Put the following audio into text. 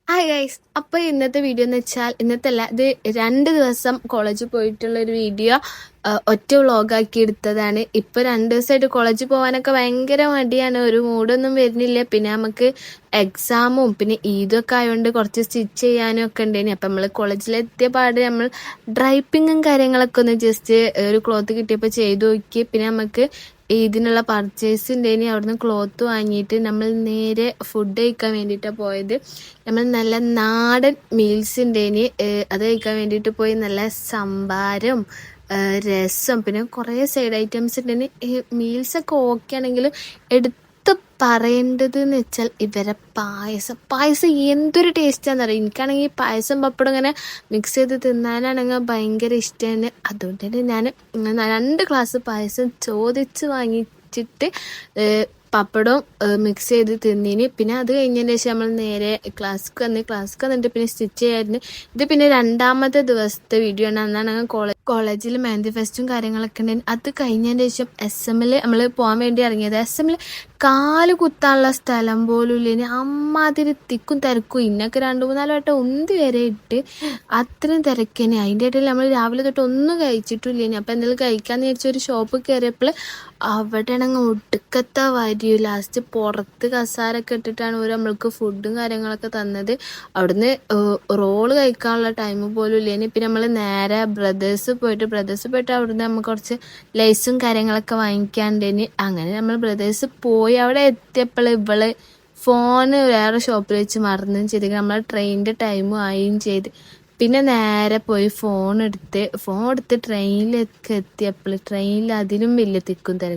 Hi guys, അപ്പോൾ ഇന്നത്തെ video എന്ന് വെച്ചാൽ ഇന്നത്തെ അല്ല, ഇത് 2 ദിവസം കോളേജിൽ പോയിട്ടുള്ള ഒരു വീഡിയോ ഒറ്റ വ്ളോഗാക്കി എടുത്തതാണ്. ഇപ്പോൾ 2 ദിവസമായിട്ട് കോളേജിൽ പോകാനൊക്കെ ഭയങ്കര മടിയാണ്, ഒരു മൂഡൊന്നും വരുന്നില്ല. പിന്നെ നമുക്ക് എക്സാമും പിന്നെ ഈദൊക്കെ ആയതുകൊണ്ട് കുറച്ച് സ്റ്റിച്ച് ചെയ്യാനും ഒക്കെ ഉണ്ടായിന്. അപ്പം നമ്മൾ കോളേജിലെത്തിയ പാട് നമ്മൾ ഡ്രൈപ്പിങ്ങും കാര്യങ്ങളൊക്കെ ഒന്ന് ജസ്റ്റ് ഒരു ക്ലോത്ത് കിട്ടിയപ്പോൾ ചെയ്തു നോക്കി. പിന്നെ നമുക്ക് ഇതിനുള്ള പർച്ചേസ് ഉണ്ടായിന്. അവിടുന്ന് ക്ലോത്ത് വാങ്ങിയിട്ട് നമ്മൾ നേരെ ഫുഡ് കഴിക്കാൻ വേണ്ടിയിട്ടാണ് പോയത്. നമ്മൾ നല്ല നാടൻ മീൽസ് ഉണ്ടായിന്, അത് കഴിക്കാൻ വേണ്ടിയിട്ട് പോയി. നല്ല സംഭാരം, രസം, പിന്നെ കുറേ സൈഡ് ഐറ്റംസ് ഉണ്ടായിന്. മീൽസൊക്കെ ഓക്കെ ആണെങ്കിലും എടുത്ത് പറയേണ്ടത് എന്ന് വെച്ചാൽ ഇവരെ പായസം എന്തൊരു ടേസ്റ്റാണെന്നറിയാം. എനിക്കാണെങ്കിൽ പായസം പപ്പടം ഇങ്ങനെ മിക്സ് ചെയ്ത് തിന്നാനാണെങ്കിൽ ഭയങ്കര ഇഷ്ടമാണ്. അതുകൊണ്ട് തന്നെ ഞാൻ 2 ഗ്ലാസ് പായസം ചോദിച്ച് വാങ്ങിച്ചിട്ട് പപ്പടവും മിക്സ് ചെയ്ത് തിന്നിന്. പിന്നെ അത് കഴിഞ്ഞതിന് ശേഷം നമ്മൾ നേരെ ക്ലാസ്സിക്ക് വന്നിട്ട് പിന്നെ സ്റ്റിച്ച് ചെയ്യായിരുന്നു. ഇത് പിന്നെ 2ാമത്തെ ദിവസത്തെ വീഡിയോ ആണ്. അന്നാണ് കോളേജിൽ മെഹന്തി ഫെസ്റ്റും കാര്യങ്ങളൊക്കെ ഉണ്ടായിരുന്നു. അത് കഴിഞ്ഞതിന് ശേഷം SM നമ്മൾ പോകാൻ വേണ്ടി ഇറങ്ങിയത്. SM കാല് കുത്താനുള്ള സ്ഥലം പോലും ഇല്ല. അമ്മാതിരി തിക്കും തിരക്കും. ഇന്നൊക്കെ 2-3 വട്ടം ഉന്തി വരെ ഇട്ട് അത്രയും തിരക്കേനെ. അതിൻ്റെ ഇടയിൽ നമ്മൾ രാവിലെ തൊട്ട് ഒന്നും കഴിച്ചിട്ടില്ല. അപ്പം എന്തെങ്കിലും കഴിക്കാമെന്ന് വിചാരിച്ചൊരു ഷോപ്പ് കയറിയപ്പോൾ അവിടെ ആണെങ്കിൽ ഒടുക്കത്തെ വരിയും. ലാസ്റ്റ് പുറത്ത് കസാരൊക്കെ ഇട്ടിട്ടാണ് ഒരു നമ്മൾക്ക് ഫുഡും കാര്യങ്ങളൊക്കെ തന്നത്. അവിടുന്ന് റോള് കഴിക്കാനുള്ള ടൈം പോലും ഇല്ലേന്. പിന്നെ നമ്മൾ നേരെ ബ്രദേഴ്സ് പോയിട്ട് അവിടുന്ന് നമുക്ക് കുറച്ച് ലൈസും കാര്യങ്ങളൊക്കെ വാങ്ങിക്കാണ്ടേന്. അങ്ങനെ നമ്മൾ ബ്രദേഴ്സ് പോയി. അവിടെ എത്തിയപ്പോൾ ഇവള് ഫോണ് വേറെ ഷോപ്പിൽ വെച്ച് മറന്നും ചെയ്ത്. നമ്മളെ ട്രെയിനിൻ്റെ ടൈമും ആയും ചെയ്ത്. പിന്നെ നേരെ പോയി ഫോൺ എടുത്ത് ട്രെയിനിലേക്ക് എത്തിയപ്പോൾ ട്രെയിനിൽ അതിലും വലിയ തിക്കും തിരക്കും.